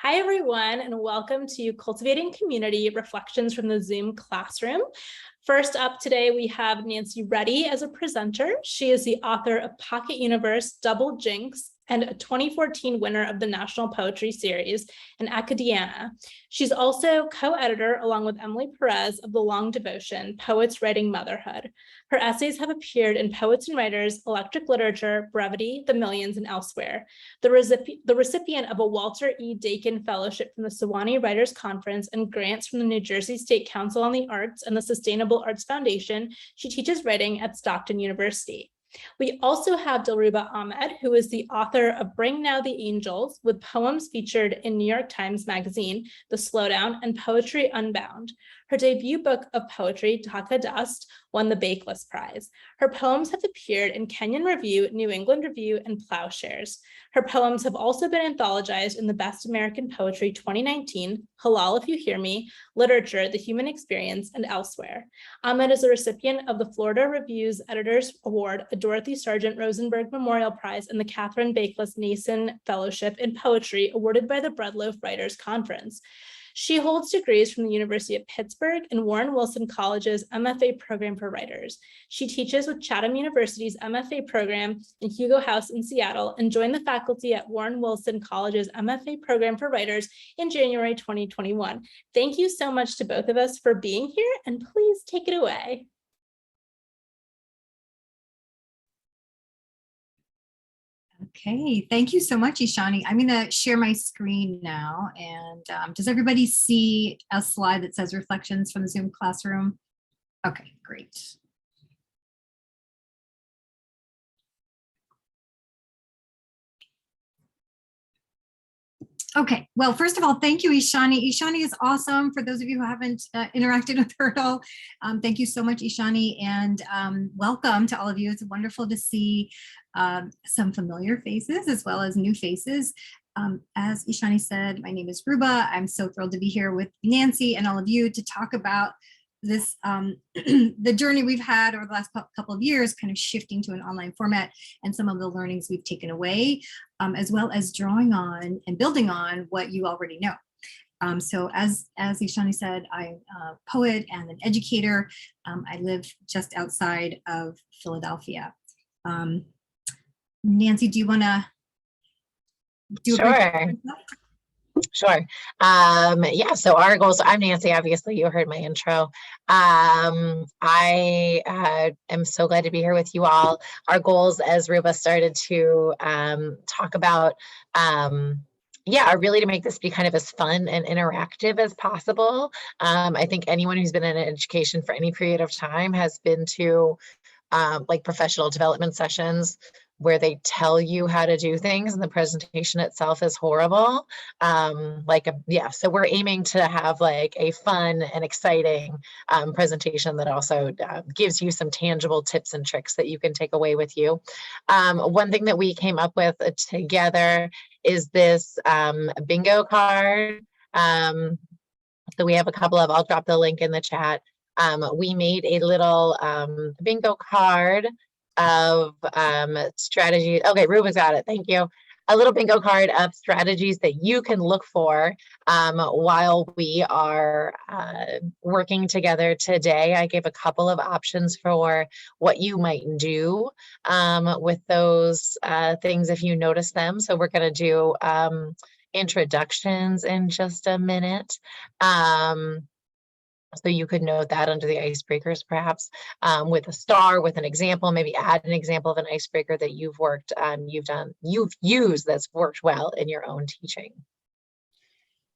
Hi, everyone, and welcome to Cultivating Community Reflections from the Zoom Classroom. First up today, we have Nancy Reddy as a presenter. She is the author of Pocket Universe, Double Jinx, and a 2014 winner of the National Poetry Series in Acadiana. She's also co-editor, along with Emily Pérez, of the long devotion, Poets Writing Motherhood. Her essays have appeared in Poets and Writers, Electric Literature, Brevity, The Millions, and elsewhere. The recipient of a Walter E. Dakin Fellowship from the Sewanee Writers Conference and grants from the New Jersey State Council on the Arts and the Sustainable Arts Foundation, she teaches writing at Stockton University. We also have Dilruba Ahmed, who is the author of Bring Now the Angels, with poems featured in New York Times Magazine, The Slowdown, and Poetry Unbound. Her debut book of poetry, Taka Dust, won the Bakeless Prize. Her poems have appeared in Kenyon Review, New England Review, and Plowshares. Her poems have also been anthologized in the Best American Poetry 2019, Halal If You Hear Me, Literature, The Human Experience, and elsewhere. Ahmed is a recipient of the Florida Review's Editors Award, a Dorothy Sargent Rosenberg Memorial Prize, and the Catherine Bakeless Nason Fellowship in Poetry, awarded by the Breadloaf Writers Conference. She holds degrees from the University of Pittsburgh and Warren Wilson College's MFA program for writers. She teaches with Chatham University's MFA program in Hugo House in Seattle and joined the faculty at Warren Wilson College's MFA program for writers in January 2021. Thank you so much to both of us for being here, and please take it away. Okay, thank you so much, Ishani. I'm going to share my screen now. And does everybody see a slide that says reflections from the Zoom classroom? Okay, great. Okay, well, first of all, thank you, Ishani. Ishani is awesome. For those of you who haven't interacted with her at all, thank you so much, Ishani, and welcome to all of you. It's wonderful to see some familiar faces as well as new faces. As Ishani said, my name is Ruba. I'm so thrilled to be here with Nancy and all of you to talk about this the journey we've had over the last couple of years, kind of shifting to an online format, and some of the learnings we've taken away, as well as drawing on and building on what you already know. So as Ishani said, I'm a poet and an educator. I live just outside of Philadelphia. Nancy, do you want to do a Sure. Sure. Yeah, so our goals, I'm Nancy, obviously you heard my intro. I am so glad to be here with you all. Our goals, as Ruba started to talk about, are really to make this be kind of as fun and interactive as possible. I think anyone who's been in education for any period of time has been to like professional development sessions where they tell you how to do things and the presentation itself is horrible. So we're aiming to have like a fun and exciting presentation that also gives you some tangible tips and tricks that you can take away with you. One thing that we came up with together is this bingo card. So we have a couple of, I'll drop the link in the chat. We made a little bingo card of strategies. Okay, Ruben's got it. Thank you. A little bingo card of strategies that you can look for while we are working together today. I gave a couple of options for what you might do with those things if you notice them. So we're going to do introductions in just a minute. So you could note that under the icebreakers, perhaps with a star, with an example, maybe add an example of an icebreaker that you've used that's worked well in your own teaching.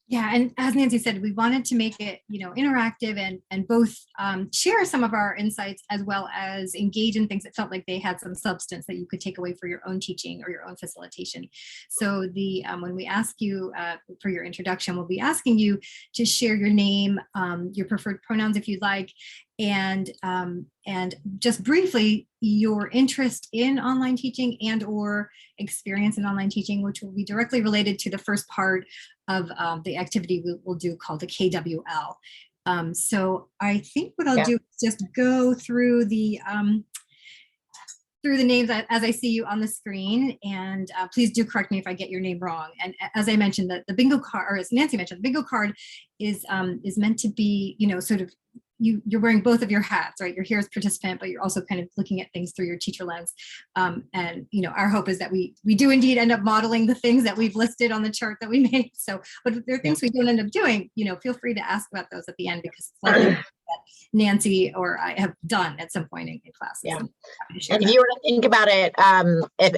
Yeah, and as Nancy said, we wanted to make it, interactive and both share some of our insights as well as engage in things that felt like they had some substance that you could take away for your own teaching or your own facilitation. So when we ask you for your introduction, we'll be asking you to share your name, your preferred pronouns if you'd like, and just briefly your interest in online teaching and or experience in online teaching, which will be directly related to the first part of the activity we'll do called the KWL. So I think what I'll do is just go through the through the names as I see you on the screen, and please do correct me if I get your name wrong. And as I mentioned, the bingo card, or as Nancy mentioned, the bingo card is meant to be, sort of, you're wearing both of your hats, right? You're here as participant, but you're also kind of looking at things through your teacher lens. And our hope is that we do indeed end up modeling the things that we've listed on the chart that we made. So, but if there are things we don't end up doing, feel free to ask about those at the end, because it's likely that Nancy or I have done at some point in classes. Yeah. And if you were to think about it,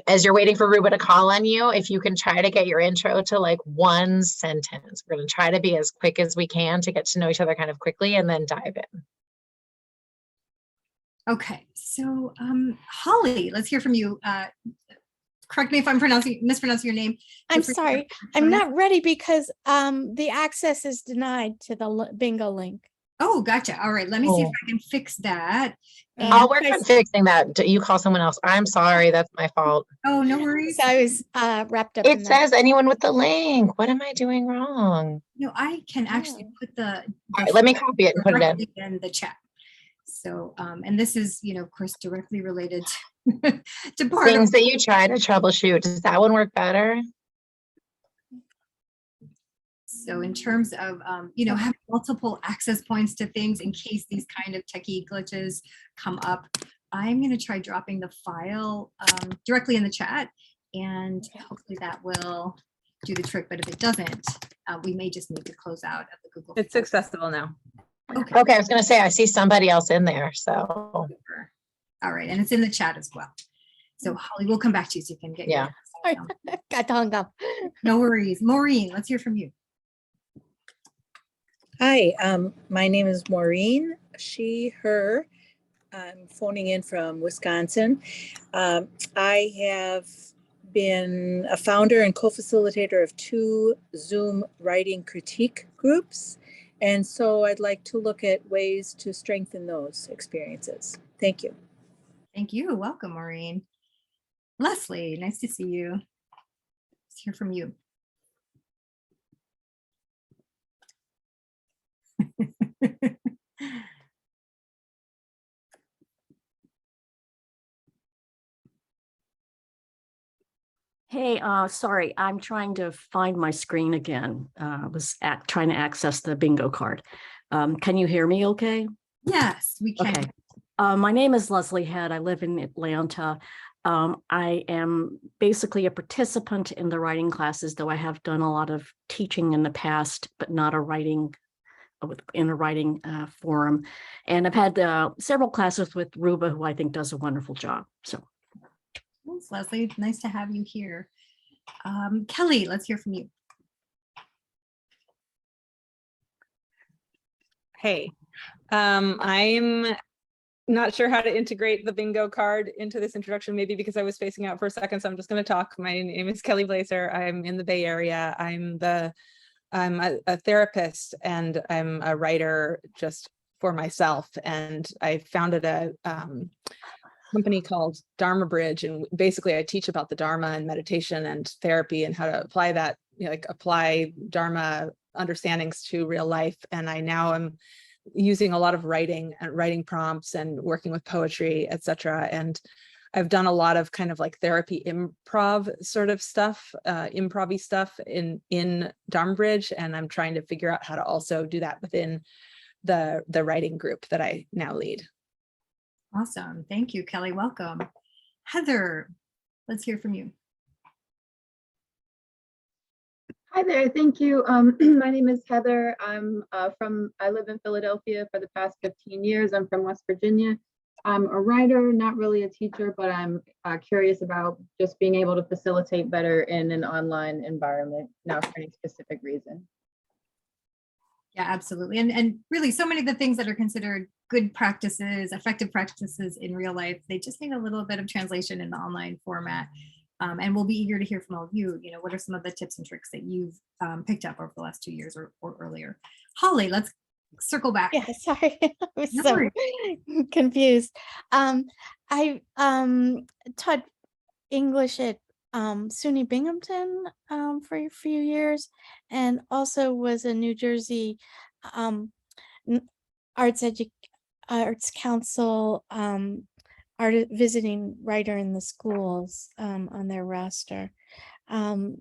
as you're waiting for Ruba to call on you, if you can try to get your intro to like one sentence, we're going to try to be as quick as we can to get to know each other kind of quickly and then dive in. Okay, so Holly, let's hear from you. Correct me if I'm mispronouncing your name. I'm sorry, I'm not ready because the access is denied to the bingo link. Oh, gotcha. All right, let me see if I can fix that. I'll work on fixing that. You call someone else. I'm sorry, that's my fault. Oh, no worries. So I was wrapped up. It says anyone with the link. What am I doing wrong? No, I can actually put the all right, let me copy it and put it in the chat. So, and this is, of course, directly related to part things that you try to troubleshoot. Does that one work better? So in terms of, having multiple access points to things in case these kind of techie glitches come up, I'm going to try dropping the file directly in the chat, and hopefully that will do the trick. But if it doesn't, we may just need to close out of the Google. It's accessible now. Okay, I was going to say, I see somebody else in there. So, all right, and it's in the chat as well. So Holly, we'll come back to you so you can get your got hung up. No worries. Maureen, let's hear from you. Hi, my name is Maureen, she, her. I'm phoning in from Wisconsin. I have been a founder and co-facilitator of 2 Zoom writing critique groups. And so I'd like to look at ways to strengthen those experiences. Thank you. Thank you. Welcome, Maureen. Leslie, nice to see you. Let's hear from you. Hey, sorry, I'm trying to find my screen again. I was trying to access the bingo card. Can you hear me okay? Yes, we can. Okay. My name is Leslie Head. I live in Atlanta. I am basically a participant in the writing classes, though I have done a lot of teaching in the past, but not in a writing forum. And I've had several classes with Ruba, who I think does a wonderful job. So. Thanks, Leslie. Nice to have you here. Kelly, let's hear from you. Hey, I'm not sure how to integrate the bingo card into this introduction, maybe because I was spacing out for a second, so I'm just going to talk. My name is Kelly Blazer. I'm in the Bay Area. I'm a therapist, and I'm a writer just for myself. And I founded a company called Dharma Bridge, and basically I teach about the Dharma and meditation and therapy and how to apply that, apply Dharma understandings to real life. And I now am using a lot of writing and writing prompts and working with poetry, etc. And I've done a lot of kind of like therapy improv sort of stuff, improv-y stuff in Dharma Bridge, and I'm trying to figure out how to also do that within the writing group that I now lead. Awesome. Thank you, Kelly. Welcome. Heather, let's hear from you. Hi there. Thank you. My name is Heather. I live in Philadelphia for the past 15 years. I'm from West Virginia. I'm a writer, not really a teacher, but I'm curious about just being able to facilitate better in an online environment, not for any specific reason. Yeah, absolutely. And really so many of the things that are considered good practices, effective practices in real life, they just need a little bit of translation in the online format. And we'll be eager to hear from all of you. What are some of the tips and tricks that you've picked up over the last 2 years or earlier? Holly, let's circle back. Yeah, sorry. I was so confused. I taught English at SUNY Binghamton for a few years, and also was a New Jersey Arts Council visiting writer in the schools on their roster. I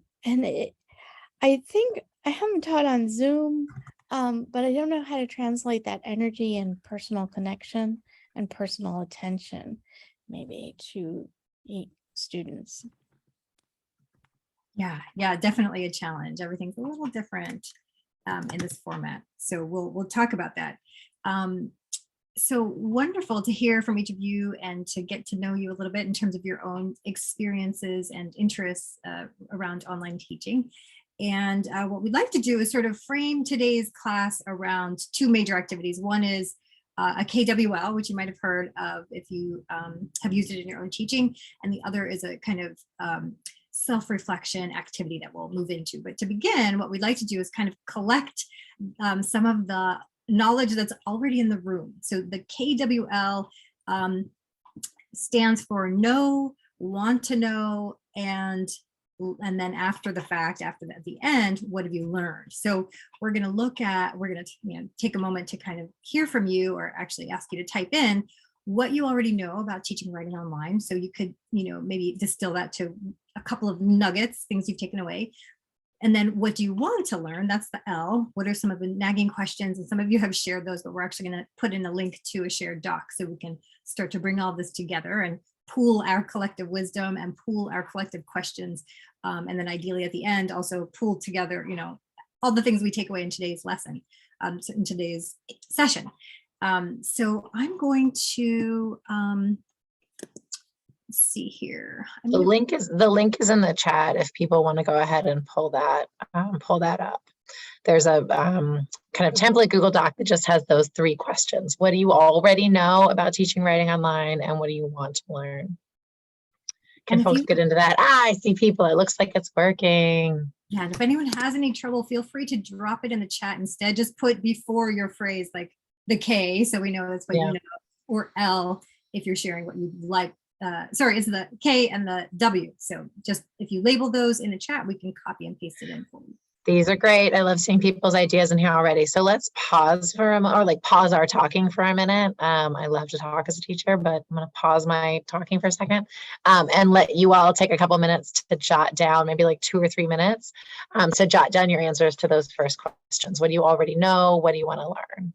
think I haven't taught on Zoom, but I don't know how to translate that energy and personal connection and personal attention maybe to students. Yeah, definitely a challenge. Everything's a little different in this format. So we'll talk about that. So wonderful to hear from each of you and to get to know you a little bit in terms of your own experiences and interests around online teaching. And what we'd like to do is sort of frame today's class around two major activities. One is a KWL, which you might have heard of if you have used it in your own teaching. And the other is a kind of self-reflection activity that we'll move into. But to begin, what we'd like to do is kind of collect some of the knowledge that's already in the room. So the KWL stands for know, want to know, and then after the fact, at the end, what have you learned? So we're going to take a moment to kind of hear from you, or actually ask you to type in what you already know about teaching writing online. So you could, maybe distill that to a couple of nuggets, things you've taken away. And then what do you want to learn? That's the L. What are some of the nagging questions? And some of you have shared those, but we're actually going to put in a link to a shared doc so we can start to bring all this together and pool our collective wisdom and pool our collective questions. And then ideally at the end, also pool together, all the things we take away in today's lesson, in today's session. So I'm going to let's see here. The link is in the chat if people want to go ahead and pull that up. There's a kind of template Google Doc that just has those 3 questions. What do you already know about teaching writing online, and what do you want to learn? Can folks get into that? I see people. It looks like it's working. Yeah, and if anyone has any trouble, feel free to drop it in the chat instead. Just put before your phrase like the K, so we know that's what you know, or L if you're sharing what you'd like. Sorry, it's the K and the W. So just if you label those in the chat, we can copy and paste it in for you. These are great. I love seeing people's ideas in here already. So let's pause for a moment, or pause our talking for a minute. I love to talk as a teacher, but I'm going to pause my talking for a second and let you all take a couple minutes to jot down, maybe 2 or 3 minutes, to jot down your answers to those first questions. What do you already know? What do you want to learn?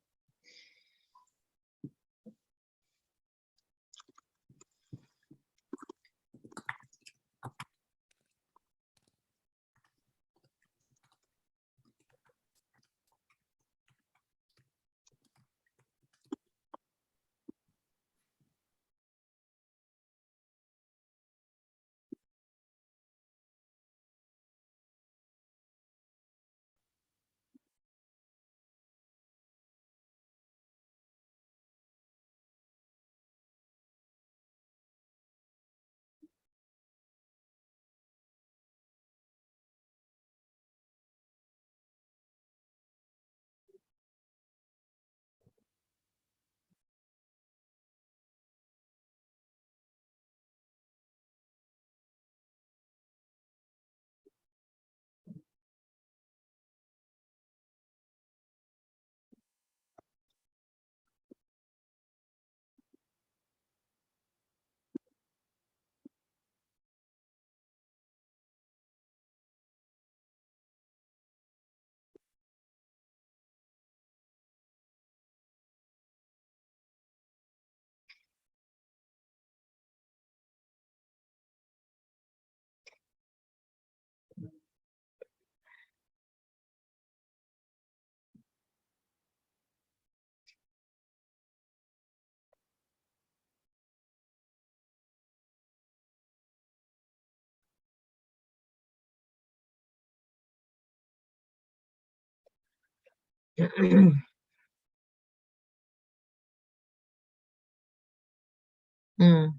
Mm.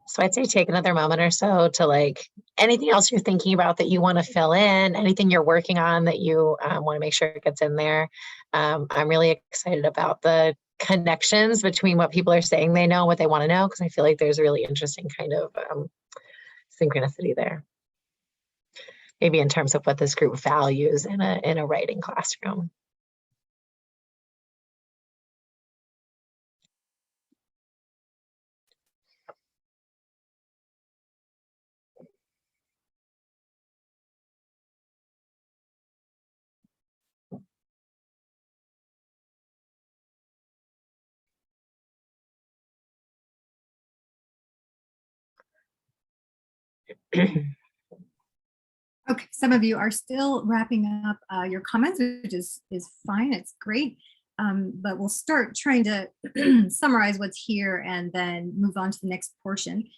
So I'd say take another moment or so to like anything else you're thinking about that you want to fill in, anything you're working on that you want to make sure it gets in there. I'm really excited about the connections between what people are saying they know, what they want to know, because I feel like there's a really interesting kind of synchronicity there. Maybe in terms of what this group values in a writing classroom. Okay, some of you are still wrapping up your comments, which is fine. It's great. But we'll start trying to summarize what's here and then move on to the next portion.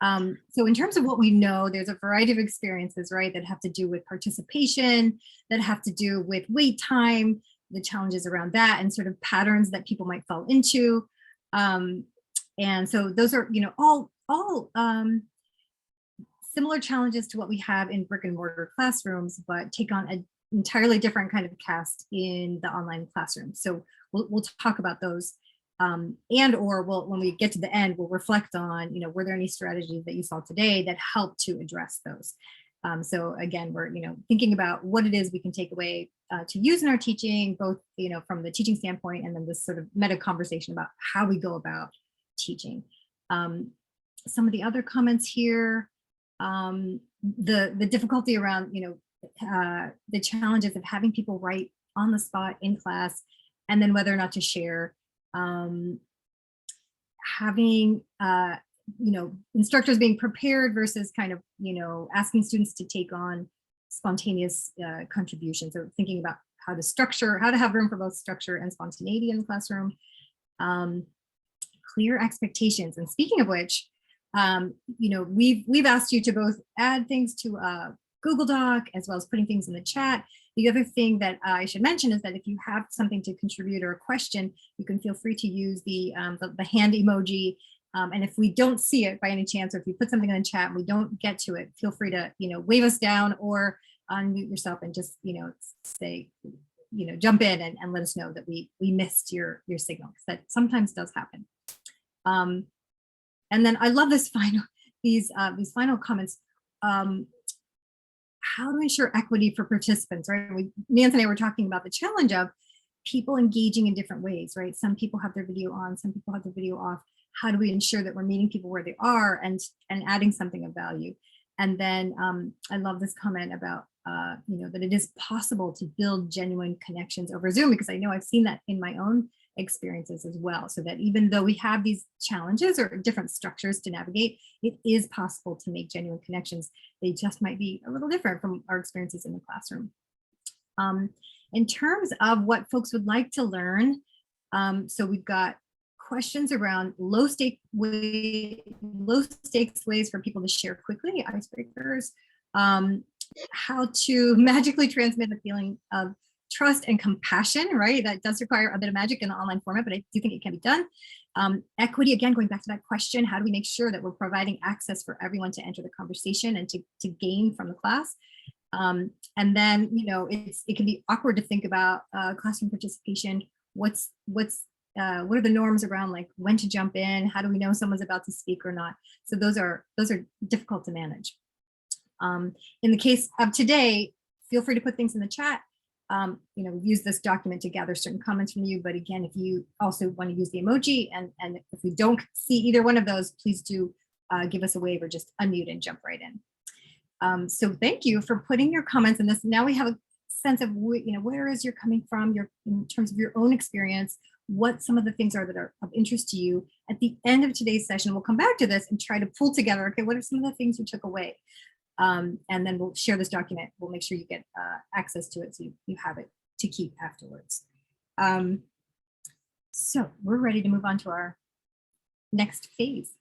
So in terms of what we know, there's a variety of experiences, right, that have to do with participation, that have to do with wait time, the challenges around that, and sort of patterns that people might fall into. And so those are, you know, all similar challenges to what we have in brick and mortar classrooms, but take on an entirely different kind of cast in the online classroom. So we'll talk about those. And or when we get to the end, we'll reflect on, you know, were there any strategies that you saw today that help to address those? So again, we're, you know, thinking about what it is we can take away to use in our teaching, both, you know, from the teaching standpoint, and then this sort of meta conversation about how we go about teaching. Some of the other comments here, the difficulty around, you know, the challenges of having people write on the spot in class, and then whether or not to share. Having, you know, instructors being prepared versus kind of, you know, asking students to take on spontaneous contributions, or thinking about how to have room for both structure and spontaneity in the classroom. Clear expectations. And speaking of which, you know, we've asked you to both add things to Google Doc as well as putting things in the chat. The other thing that I should mention is that if you have something to contribute or a question, you can feel free to use the hand emoji. And if we don't see it by any chance, or if you put something in the chat and we don't get to it, feel free to, you know, wave us down or unmute yourself and just, you know, say, you know, jump in and let us know that we missed your signal, because that sometimes does happen. And then I love these final comments. How to ensure equity for participants, right? Nancy and I were talking about the challenge of people engaging in different ways, right? Some people have their video on, some people have their video off. How do we ensure that we're meeting people where they are and adding something of value? And then I love this comment about, you know, that it is possible to build genuine connections over Zoom, because I know I've seen that in my own experiences as well. So that even though we have these challenges or different structures to navigate, it is possible to make genuine connections. They just might be a little different from our experiences in the classroom. In terms of what folks would like to learn, so we've got questions around low stakes ways for people to share quickly, icebreakers, how to magically transmit the feeling of trust and compassion, right? That does require a bit of magic in the online format, but I do think it can be done. Equity, again, going back to that question, how do we make sure that we're providing access for everyone to enter the conversation and to gain from the class? And then, you know, it can be awkward to think about classroom participation. What are the norms around, like, when to jump in? How do we know someone's about to speak or not? So those are difficult to manage. In the case of today, feel free to put things in the chat. You know, we've used this document to gather certain comments from you, but again, if you also want to use the emoji, and if we don't see either one of those, please do give us a wave or just unmute and jump right in. So thank you for putting your comments in this. Now we have a sense of, you know, where is you're coming from, in terms of your own experience, what some of the things are that are of interest to you. At the end of today's session, we'll come back to this and try to pull together, okay, what are some of the things you took away? And then we'll share this document. We'll make sure you get access to it so you have it to keep afterwards. So we're ready to move on to our next phase.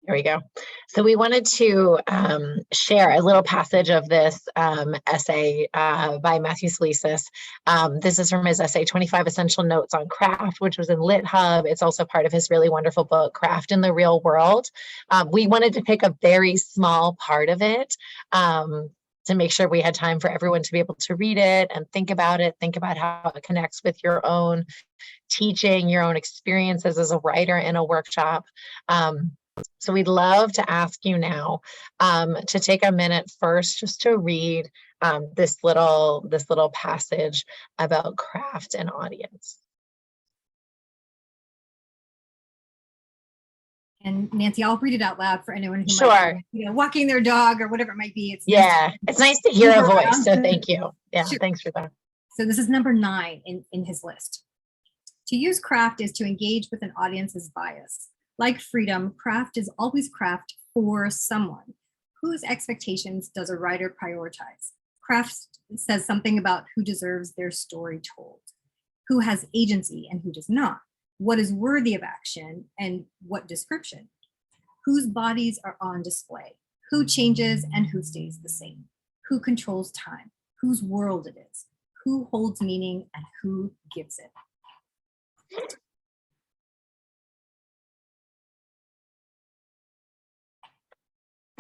There we go. So we wanted to share a little passage of this essay by Matthew Salisis. This is from his essay, 25 Essential Notes on Craft, which was in Lit Hub. It's also part of his really wonderful book, Craft in the Real World. We wanted to pick a very small part of it to make sure we had time for everyone to be able to read it and think about how it connects with your own teaching, your own experiences as a writer in a workshop. So we'd love to ask you now to take a minute first just to read this little passage about craft and audience. And Nancy, I'll read it out loud for anyone who Sure. might be, walking their dog or whatever it might be. It's It's nice to hear a voice, so around. thank you. Yeah, Sure. Thanks for that. So this is number 9 in his list. To use craft is to engage with an audience's bias. Like freedom, craft is always craft for someone. Whose expectations does a writer prioritize? Craft says something about who deserves their story told, who has agency and who does not, what is worthy of action and what description, whose bodies are on display, who changes and who stays the same, who controls time, whose world it is, who holds meaning and who gives it.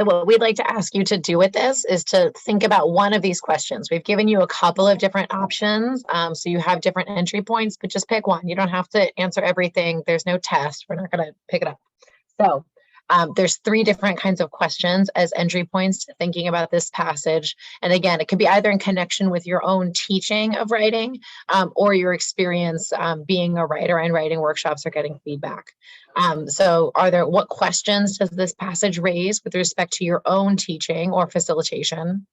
So what we'd like to ask you to do with this is to think about one of these questions. We've given you a couple of different options, so you have different entry points, but just pick one. You don't have to answer everything. There's no test. We're not going to pick it up. So there's 3 different kinds of questions as entry points to thinking about this passage. And again, it could be either in connection with your own teaching of writing or your experience being a writer and writing workshops or getting feedback. So what questions does this passage raise with respect to your own teaching or facilitation?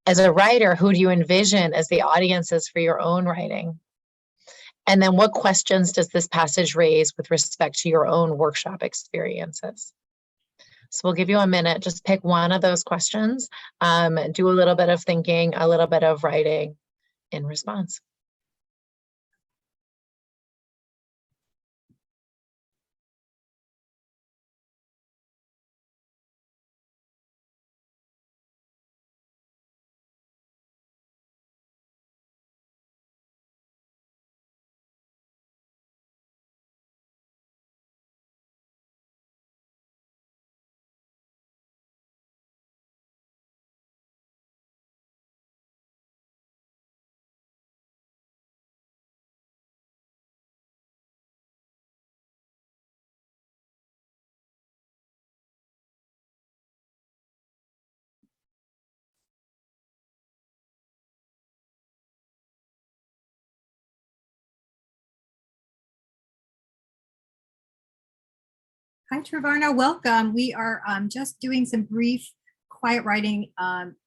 As a writer, who do you envision as the audiences for your own writing? And then what questions does this passage raise with respect to your own workshop experiences? So we'll give you a minute, just pick one of those questions, do a little bit of thinking, a little bit of writing in response. Hi, Trevarna, welcome. We are just doing some brief quiet writing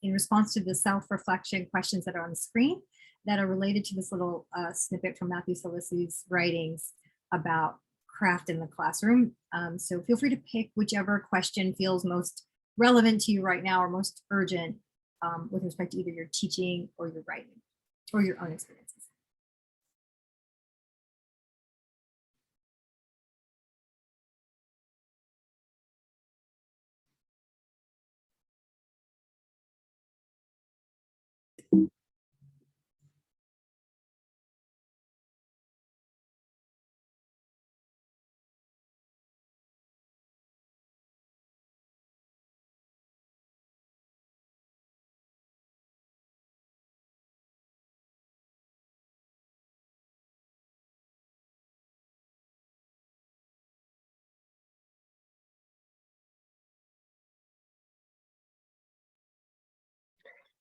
in response to the self-reflection questions that are on the screen that are related to this little snippet from Matthew Salisis's writings about craft in the classroom. So feel free to pick whichever question feels most relevant to you right now or most urgent with respect to either your teaching or your writing or your own experiences.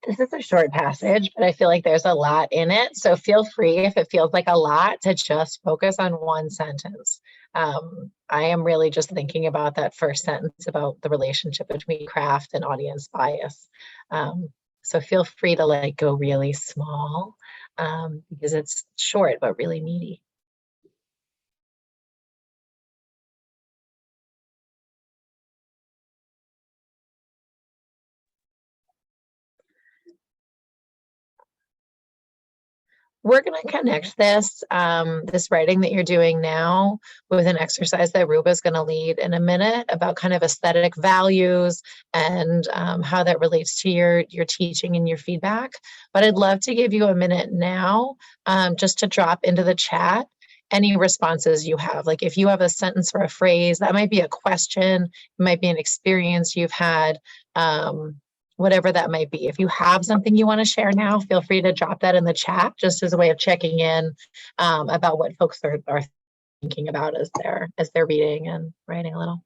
This is a short passage, but I feel like there's a lot in it. So feel free, if it feels like a lot, to just focus on one sentence. I am really just thinking about that first sentence about the relationship between craft and audience bias. So feel free to go really small because it's short, but really meaty. we're going to connect this, this writing that you're doing now with an exercise that Ruba is going to lead in a minute about kind of aesthetic values and how that relates to your teaching and your feedback. But I'd love to give you a minute now just to drop into the chat any responses you have. Like if you have a sentence or a phrase, that might be a question, it might be an experience you've had. Whatever that might be. If you have something you want to share now, feel free to drop that in the chat just as a way of checking in about what folks are thinking about as they're reading and writing a little.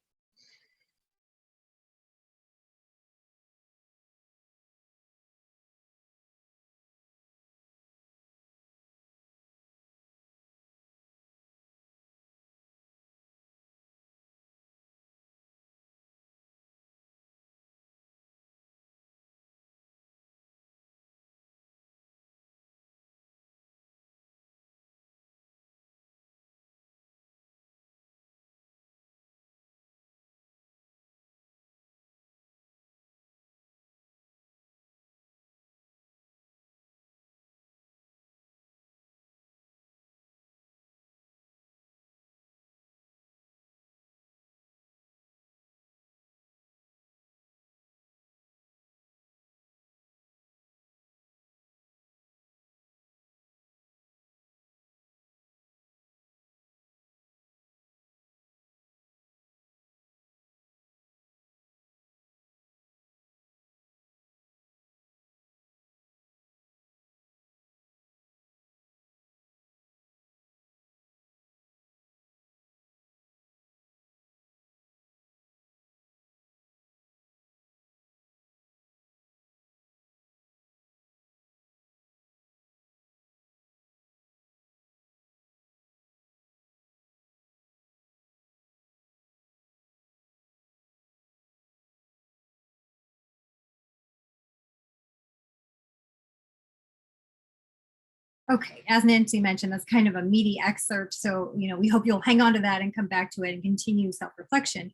Okay, as Nancy mentioned, that's kind of a meaty excerpt. So, we hope you'll hang on to that and come back to it and continue self-reflection.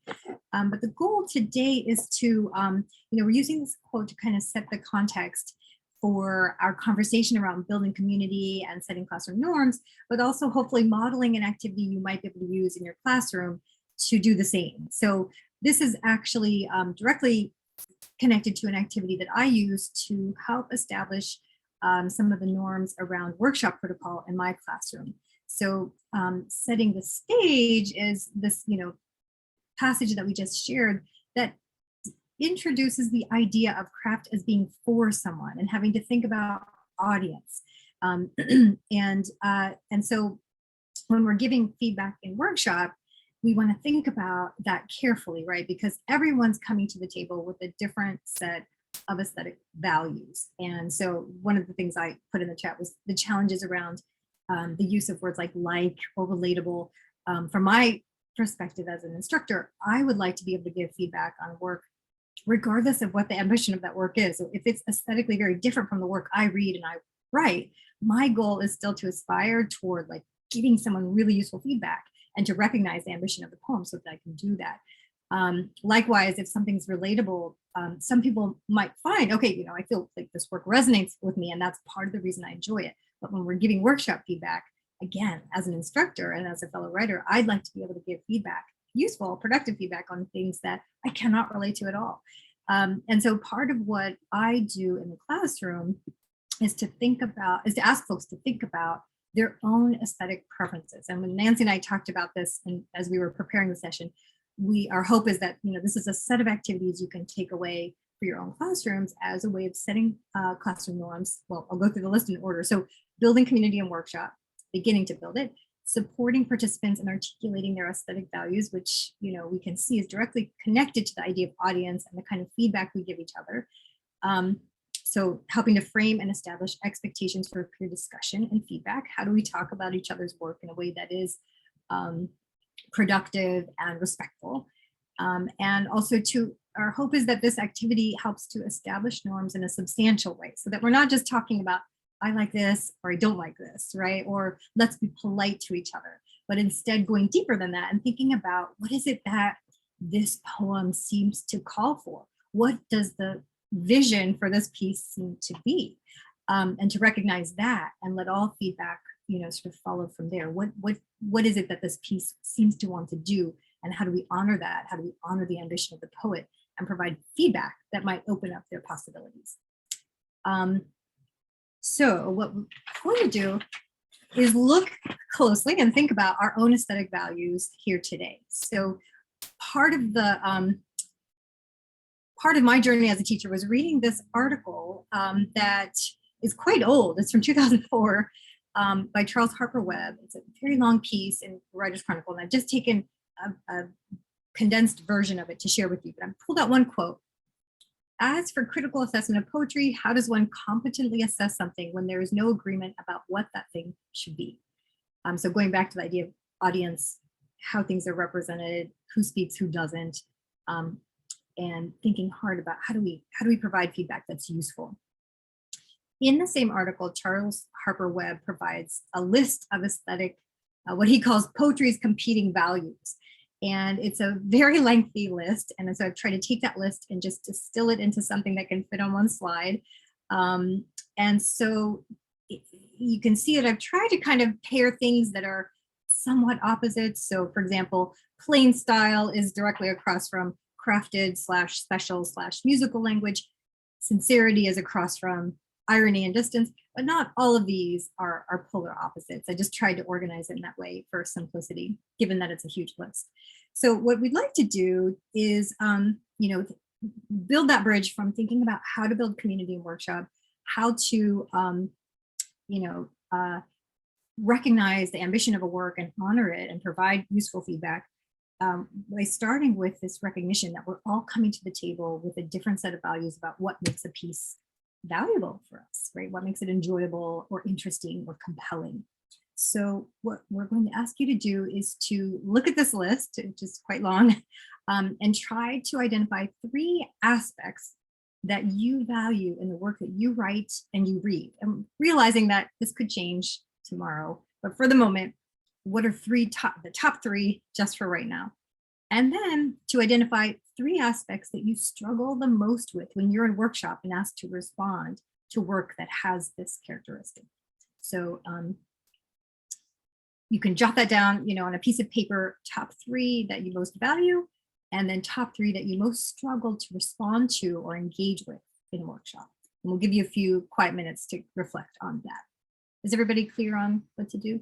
But the goal today is to, we're using this quote to kind of set the context for our conversation around building community and setting classroom norms, but also hopefully modeling an activity you might be able to use in your classroom to do the same. So this is actually directly connected to an activity that I use to help establish some of the norms around workshop protocol in my classroom. So setting the stage is this, passage that we just shared that introduces the idea of craft as being for someone and having to think about audience. And so when we're giving feedback in workshop, we want to think about that carefully, right? Because everyone's coming to the table with a different set of aesthetic values. And so one of the things I put in the chat was the challenges around the use of words like or relatable. From my perspective as an instructor, I would like to be able to give feedback on work regardless of what the ambition of that work is. So if it's aesthetically very different from the work I read and I write, my goal is still to aspire toward like giving someone really useful feedback and to recognize the ambition of the poem so that I can do that. Likewise, if something's relatable, some people might find, okay, I feel like this work resonates with me and that's part of the reason I enjoy it. But when we're giving workshop feedback, again, as an instructor and as a fellow writer, I'd like to be able to give feedback, useful, productive feedback on things that I cannot relate to at all. And so part of what I do in the classroom is to ask folks to think about their own aesthetic preferences. And when Nancy and I talked about this, and as we were preparing the session, our hope is that this is a set of activities you can take away for your own classrooms as a way of setting classroom norms. Well, I'll go through the list in order. So building community and workshop, beginning to build it, supporting participants and articulating their aesthetic values, which we can see is directly connected to the idea of audience and the kind of feedback we give each other. So helping to frame and establish expectations for peer discussion and feedback. How do we talk about each other's work in a way that is productive and respectful? And also our hope is that this activity helps to establish norms in a substantial way so that we're not just talking about, I like this or I don't like this, right? Or let's be polite to each other, but instead going deeper than that and thinking about what is it that this poem seems to call for? What does the vision for this piece seem to be? and to recognize that and let all feedback, sort of follow from there. What is it that this piece seems to want to do, and how do we honor that? How do we honor the ambition of the poet and provide feedback that might open up their possibilities? So what we're going to do is look closely and think about our own aesthetic values here today. So part of my journey as a teacher was reading this article that is quite old. It's from 2004 by Charles Harper Webb. It's a very long piece in Writers Chronicle, and I've just taken a condensed version of it to share with you, but I pulled out one quote. As for critical assessment of poetry, how does one competently assess something when there is no agreement about what that thing should be? So going back to the idea of audience, how things are represented, who speaks, who doesn't, and thinking hard about how do we provide feedback that's useful. In the same article, Charles Harper Webb provides a list of aesthetic, what he calls poetry's competing values. And it's a very lengthy list. And so I've tried to take that list and just distill it into something that can fit on one slide. And so you can see that I've tried to kind of pair things that are somewhat opposite. So for example, plain style is directly across from crafted / special / musical language. Sincerity is across from irony and distance, but not all of these are polar opposites. I just tried to organize it in that way for simplicity, given that it's a huge list. So what we'd like to do is, build that bridge from thinking about how to build community in workshop, how to, recognize the ambition of a work and honor it and provide useful feedback by starting with this recognition that we're all coming to the table with a different set of values about what makes a piece valuable for us, right? What makes it enjoyable or interesting or compelling. So what we're going to ask you to do is to look at this list, which is quite long, and try to identify 3 aspects that you value in the work that you write and you read. And realizing that this could change tomorrow, but for the moment, what are the top 3 just for right now? And then to identify 3 aspects that you struggle the most with when you're in workshop and asked to respond to work that has this characteristic. So you can jot that down, on a piece of paper, top 3 that you most value, and then top 3 that you most struggle to respond to or engage with in workshop. And we'll give you a few quiet minutes to reflect on that. Is everybody clear on what to do?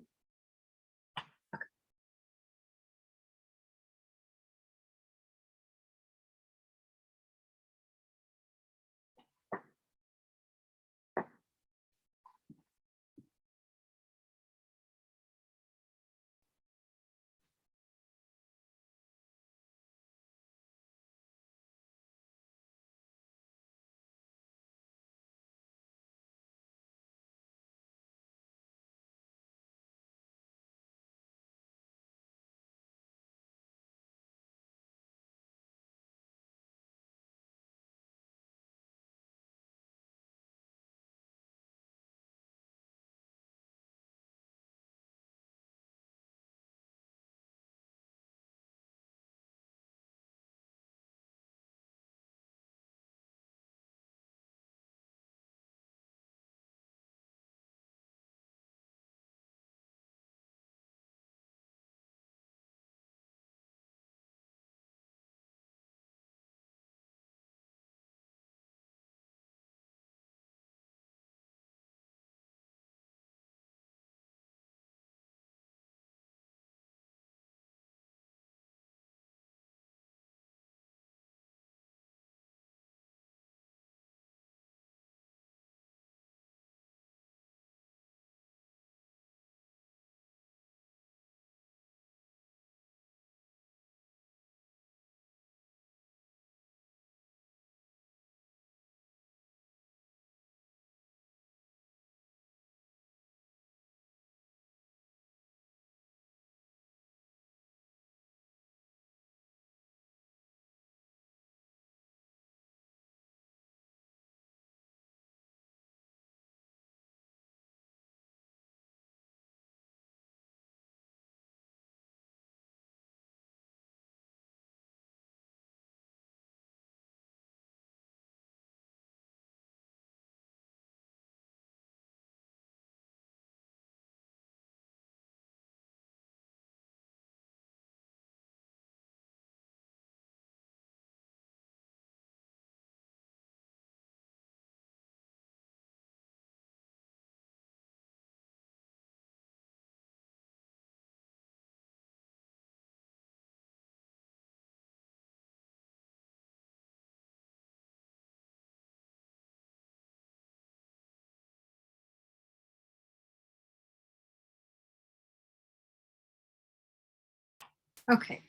Okay.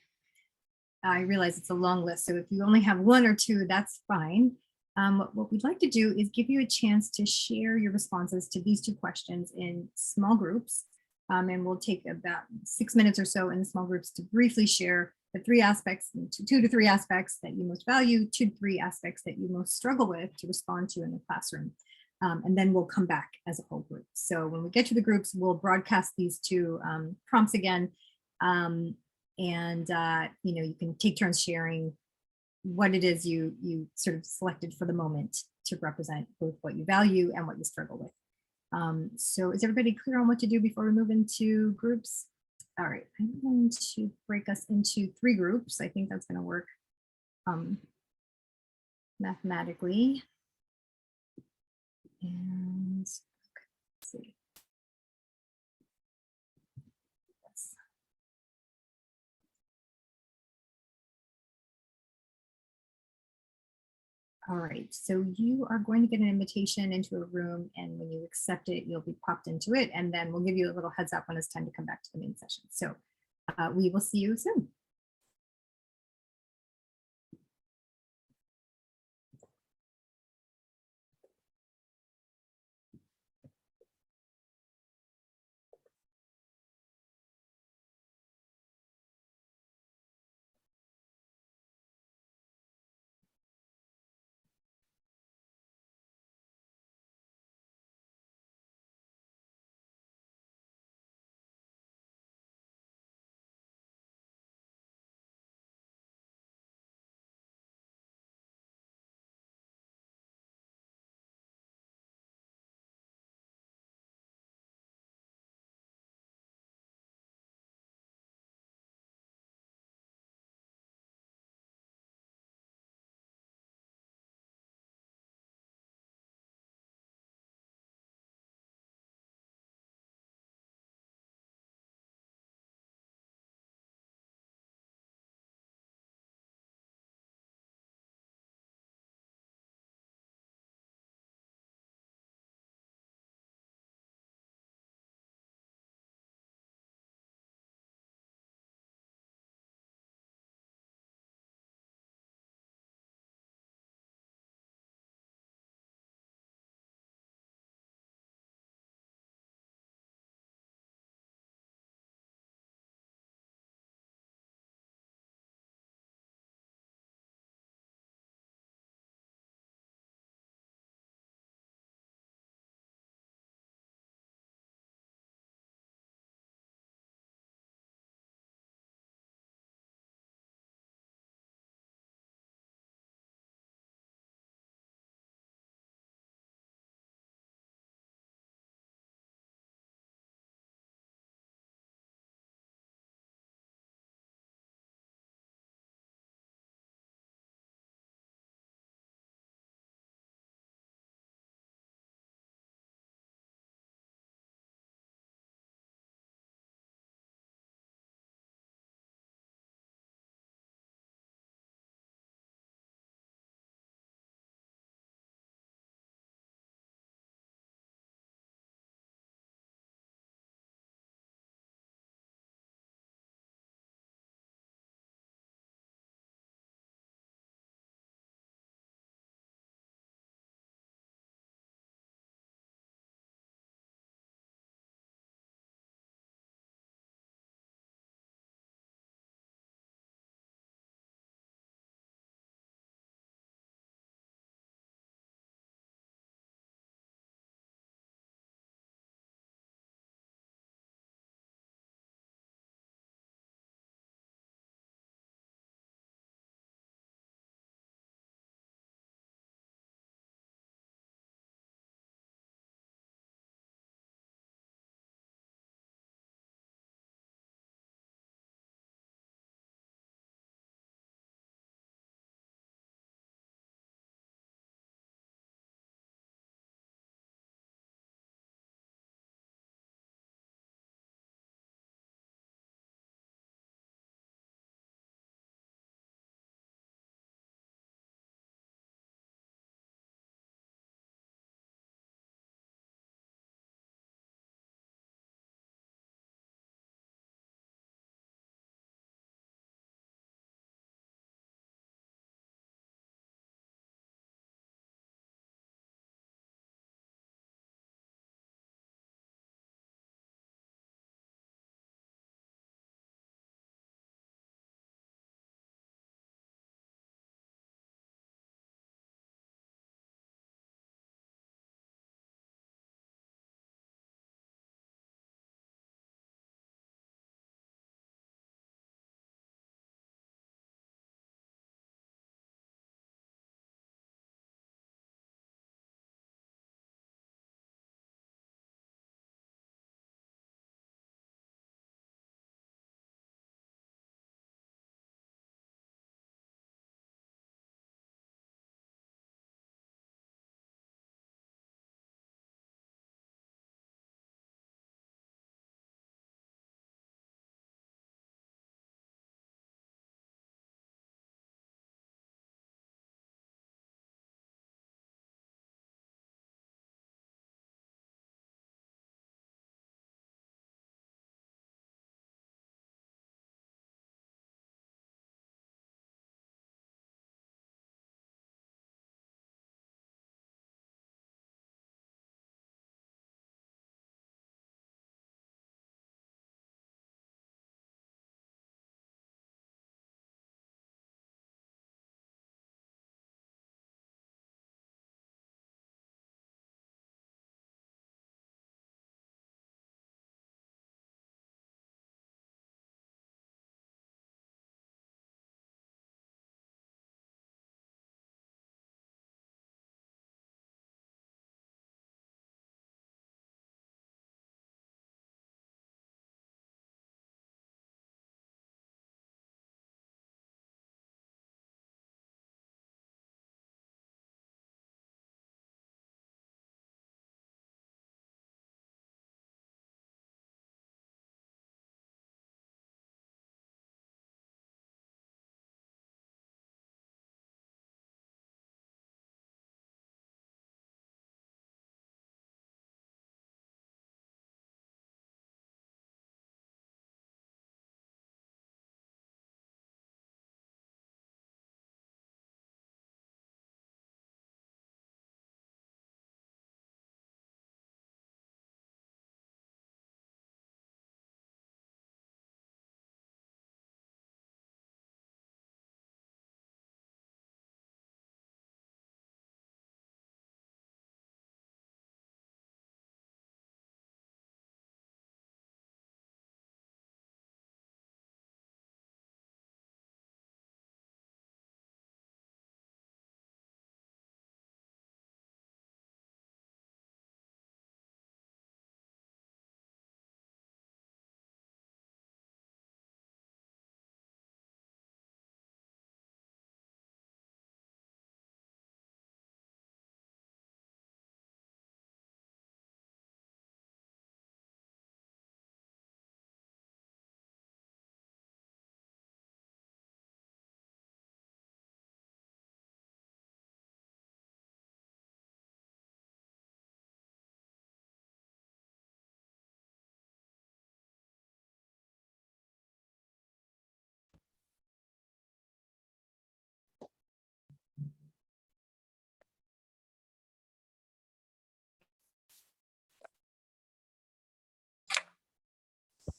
I realize it's a long list, so if you only have one or two, that's fine. What we'd like to do is give you a chance to share your responses to these two questions in small groups. And we'll take about 6 minutes or so in the small groups to briefly share the 3 aspects, 2 to 3 aspects that you most value, 2 to 3 aspects that you most struggle with to respond to in the classroom. And then we'll come back as a whole group. So when we get to the groups, we'll broadcast these 2 prompts again. You can take turns sharing what it is you sort of selected for the moment to represent both what you value and what you struggle with. So is everybody clear on what to do before we move into groups? All right, I'm going to break us into 3 groups. I think that's going to work mathematically. And let's see. Yes. All right, so you are going to get an invitation into a room, and when you accept it, you'll be popped into it, and then we'll give you a little heads up when it's time to come back to the main session. So we will see you soon.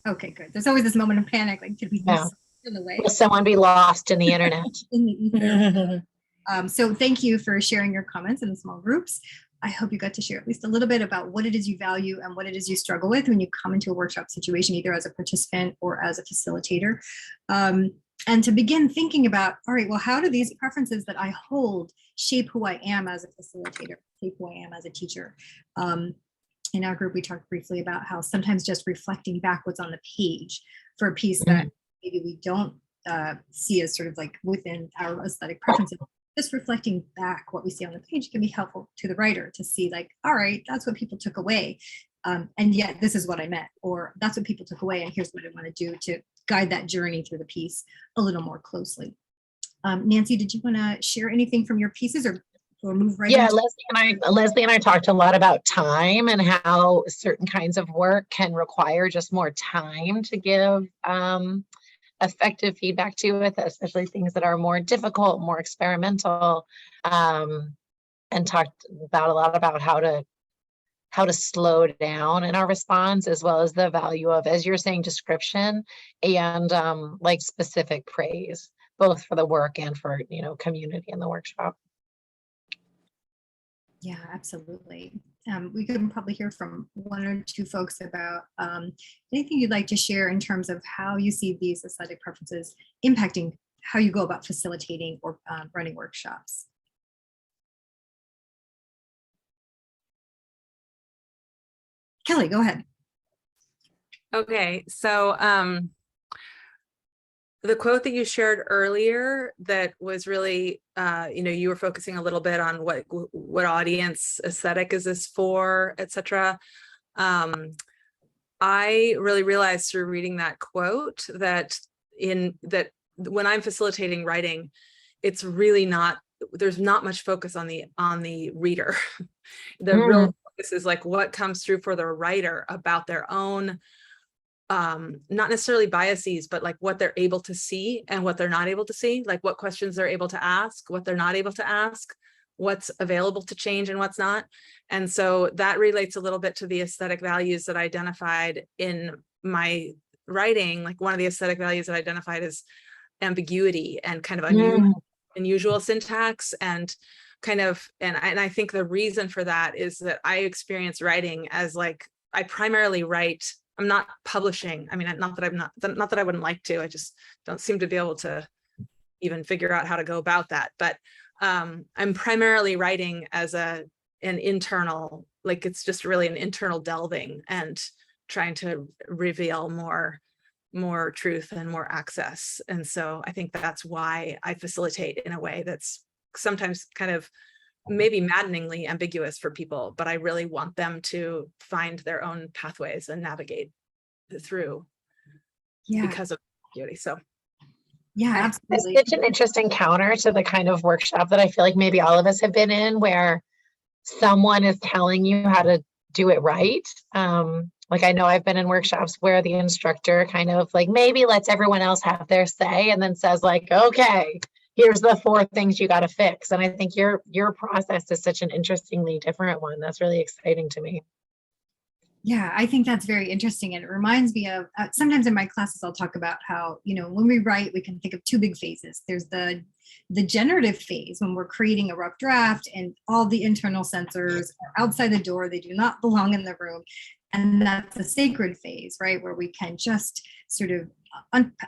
Okay, good. There's always this moment of panic, like, did we Yeah. miss in the way? Will someone be lost in the internet? In the ether. So thank you for sharing your comments in the small groups. I hope you got to share at least a little bit about what it is you value and what it is you struggle with when you come into a workshop situation, either as a participant or as a facilitator. And to begin thinking about, all right, well, how do these preferences that I hold shape who I am as a facilitator, shape who I am as a teacher? In our group, we talked briefly about how sometimes just reflecting back what's on the page for a piece that maybe we don't see as sort of like within our aesthetic preferences, just reflecting back what we see on the page can be helpful to the writer to see like, all right, that's what people took away. And yet this is what I meant, or that's what people took away. And here's what I want to do to guide that journey through the piece a little more closely. Nancy, did you want to share anything from your pieces or move right Yeah, into Leslie and I talked a lot about time and how certain kinds of work can require just more time to give effective feedback to it, especially things that are more difficult, more experimental, and talked about a lot about how to slow down in our response, as well as the value of, as you're saying, description and like specific praise, both for the work and for, you know, community in the workshop. Yeah, absolutely. We could probably hear from one or two folks about anything you'd like to share in terms of how you see these aesthetic preferences impacting how you go about facilitating or running workshops. Kelly, go ahead. Okay, so the quote that you shared earlier that was really, you know, you were focusing a little bit on what audience aesthetic is this for, etc. I really realized through reading that quote that when I'm facilitating writing, it's really not, there's not much focus on the reader. The real focus is like what comes through for the writer about their own not necessarily biases, but like what they're able to see and what they're not able to see, like what questions they're able to ask, what they're not able to ask, what's available to change and what's not. And so that relates a little bit to the aesthetic values that I identified in my writing. Like one of the aesthetic values that I identified is ambiguity and kind of unusual syntax and kind of, and I think the reason for that is that I experience writing as like, I primarily write, I'm not publishing. I mean, not that I wouldn't like to, I just don't seem to be able to even figure out how to go about that. But I'm primarily writing as an internal, like it's just really an internal delving and trying to reveal more truth and more access. And so I think that's why I facilitate in a way that's sometimes kind of maybe maddeningly ambiguous for people, but I really want them to find their own pathways and navigate through because of beauty. So yeah, absolutely. It's such an interesting counter to the kind of workshop that I feel like maybe all of us have been in, where someone is telling you how to do it right. Like I know I've been in workshops where the instructor kind of like maybe lets everyone else have their say and then says like, okay, here's the 4 things you got to fix. And I think your process is such an interestingly different one. That's really exciting to me. Yeah, I think that's very interesting. And it reminds me of sometimes in my classes, I'll talk about how, you know, when we write, we can think of 2 big phases. There's the generative phase when we're creating a rough draft and all the internal censors are outside the door. They do not belong in the room. And that's the sacred phase, right? Where we can just sort of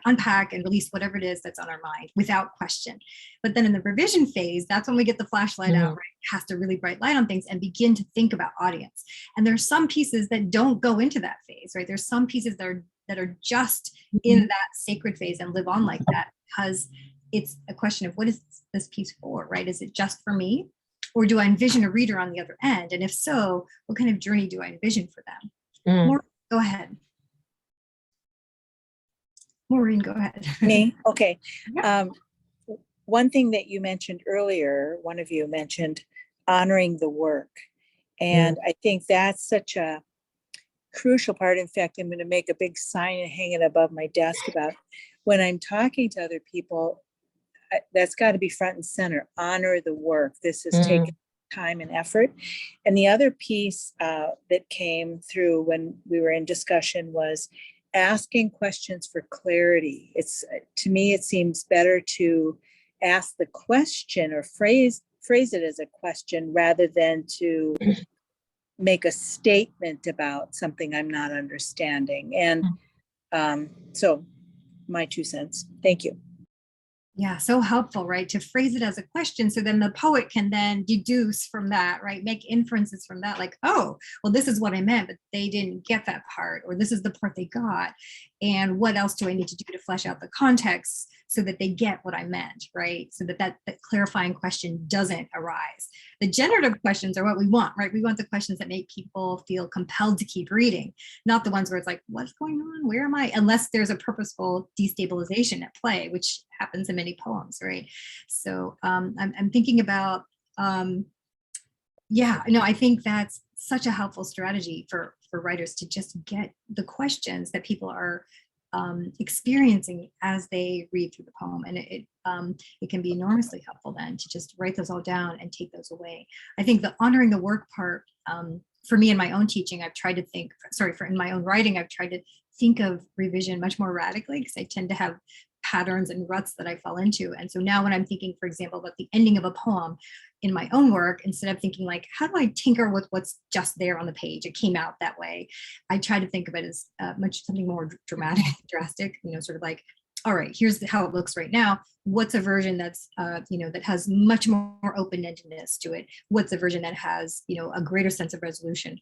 unpack and release whatever it is that's on our mind without question. But then in the revision phase, that's when we get the flashlight out, right? Cast a really bright light on things and begin to think about audience. And there's some pieces that don't go into that phase, right? There's some pieces that are just in that sacred phase and live on like that because it's a question of what is this piece for, right? Is it just for me? Or do I envision a reader on the other end? And if so, what kind of journey do I envision for them? Maureen, go ahead. Maureen, go ahead. Me? Okay. One thing that you mentioned earlier, one of you mentioned honoring the work. And I think that's such a crucial part. In fact, I'm going to make a big sign and hang it above my desk about when I'm talking to other people, that's got to be front and center. Honor the work. This is taking time and effort. And the other piece that came through when we were in discussion was asking questions for clarity. It's, to me, it seems better to ask the question or phrase it as a question rather than to make a statement about something I'm not understanding. And so my 2 cents. Thank you. Yeah, so helpful, right? To phrase it as a question. So then the poet can then deduce from that, right? Make inferences from that, like, oh, well, this is what I meant, but they didn't get that part, or this is the part they got. And what else do I need to do to flesh out the context so that they get what I meant, right? So that clarifying question doesn't arise. The generative questions are what we want, right? We want the questions that make people feel compelled to keep reading, not the ones where it's like, what's going on? Where am I? Unless there's a purposeful destabilization at play, which happens in many poems, right? So I'm thinking about, yeah, no, I think that's such a helpful strategy for writers to just get the questions that people are experiencing as they read through the poem. And it can be enormously helpful then to just write those all down and take those away. I think the honoring the work part, for me in my own teaching, I've tried to think, in my own writing, I've tried to think of revision much more radically because I tend to have patterns and ruts that I fall into. And so now when I'm thinking, for example, about the ending of a poem in my own work, instead of thinking like, how do I tinker with what's just there on the page? It came out that way. I try to think of it as something more dramatic, drastic, sort of like, all right, here's how it looks right now. What's a version that's, that has much more open-endedness to it? What's a version that has, a greater sense of resolution?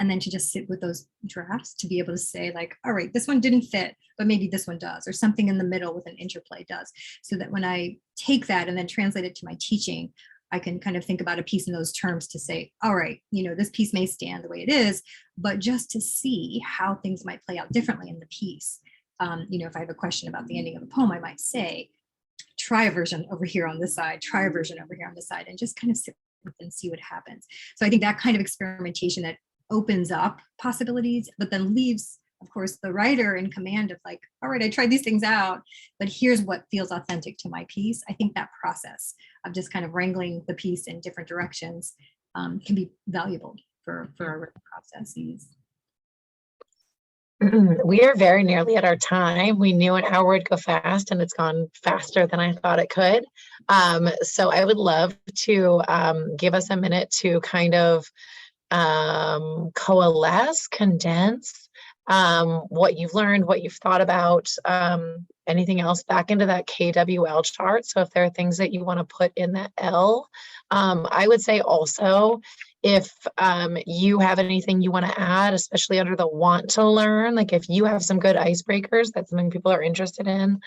And then to just sit with those drafts to be able to say like, all right, this one didn't fit, but maybe this one does, or something in the middle with an interplay does. So that when I take that and then translate it to my teaching, I can kind of think about a piece in those terms to say, all right, this piece may stand the way it is, but just to see how things might play out differently in the piece. If I have a question about the ending of a poem, I might say, try a version over here on this side, try a version over here on this side, and just kind of sit with and see what happens. So I think that kind of experimentation that opens up possibilities, but then leaves, of course, the writer in command of like, all right, I tried these things out, but here's what feels authentic to my piece. I think that process of just kind of wrangling the piece in different directions can be valuable for our written processes. We are very nearly at our time. We knew an hour would go fast and it's gone faster than I thought it could. So I would love to give us a minute to kind of coalesce, condense what you've learned, what you've thought about, anything else back into that KWL chart. So if there are things that you want to put in that L, I would say also, if you have anything you want to add, especially under the want to learn, like if you have some good icebreakers, that's something people are interested in,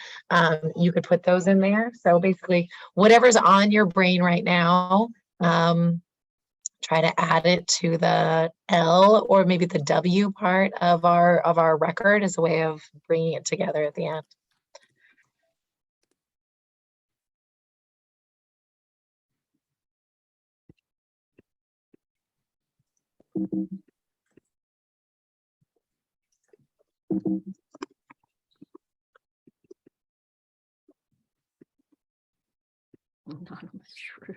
you could put those in there. So basically whatever's on your brain right now, try to add it to the L or maybe the W part of our record as a way of bringing it together at the end. Anonymous shrew.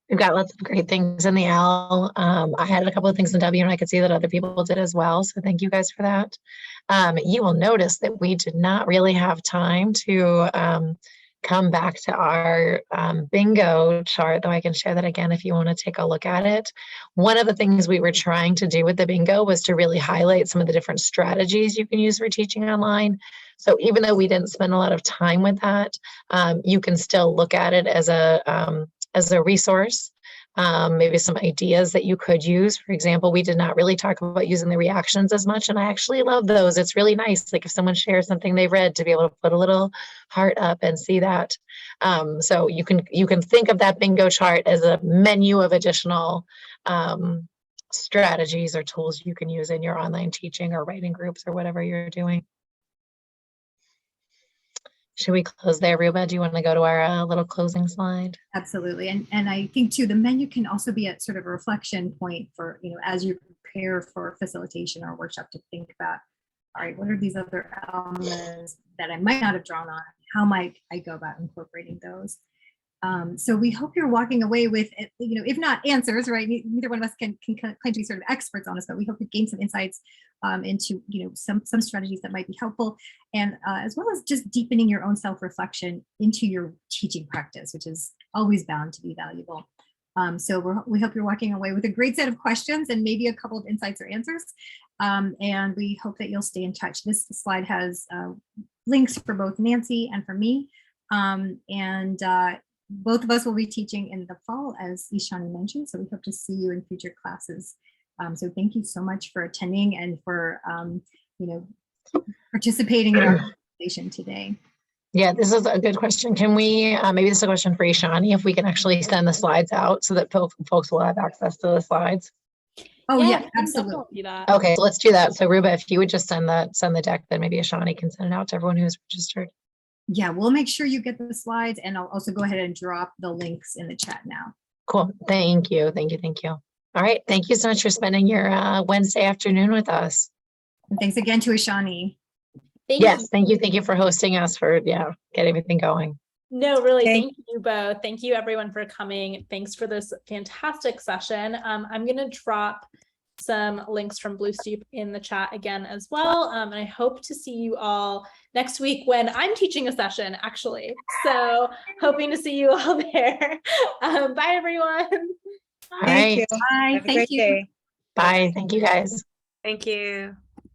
We've got lots of great things in the L. I had a couple of things in W, and I could see that other people did as well. So thank you guys for that. You will notice that we did not really have time to come back to our bingo chart, though I can share that again if you want to take a look at it. One of the things we were trying to do with the bingo was to really highlight some of the different strategies you can use for teaching online. So even though we didn't spend a lot of time with that, you can still look at it as a resource. Maybe some ideas that you could use. For example, we did not really talk about using the reactions as much, and I actually love those. It's really nice, like if someone shares something they read, to be able to put a little heart up and see that. So you can think of that bingo chart as a menu of additional strategies or tools you can use in your online teaching or writing groups or whatever you're doing. Should we close there, Ruba? Do you want to go to our little closing slide? Absolutely. And I think too, the menu can also be a sort of a reflection point for, as you prepare for facilitation or workshop, to think about, all right, what are these other elements that I might not have drawn on? How might I go about incorporating those? So we hope you're walking away with, if not answers, right? Neither one of us can claim to be sort of experts on this, but we hope to gain some insights into, some strategies that might be helpful, and as well as just deepening your own self-reflection into your teaching practice, which is always bound to be valuable. So we hope you're walking away with a great set of questions and maybe a couple of insights or answers. And we hope that you'll stay in touch. This slide has links for both Nancy and for me. Both of us will be teaching in the fall, as Ishani mentioned, so we hope to see you in future classes. So thank you so much for attending and for participating in our conversation today. Yeah, this is a good question. Can we, maybe this is a question for Ishani, if we can actually send the slides out so that folks will have access to the slides? Oh we yeah, can absolutely. definitely do that. Okay, so let's do that. So Ruba, if you would just send the deck, then maybe Ishani can send it out to everyone who's registered. Yeah, we'll make sure you get the slides, and I'll also go ahead and drop the links in the chat now. Cool. Thank you. Thank you. Thank you. All right. Thank you so much for spending your Wednesday afternoon with us. And thanks again to Ishani. Thank Yes. you. Thank you for hosting us, for getting everything going. No, really, Thank thank you both. Thank you everyone for coming. Thanks for this fantastic session. I'm going to drop some links from Bluesteep in the chat again as well. And I hope to see you all next week when I'm teaching a session, actually. So hoping to see you all there. Bye, everyone. All Thank right. you. Bye. Have a Thank great you. day. Bye. Thank you guys. Thank you.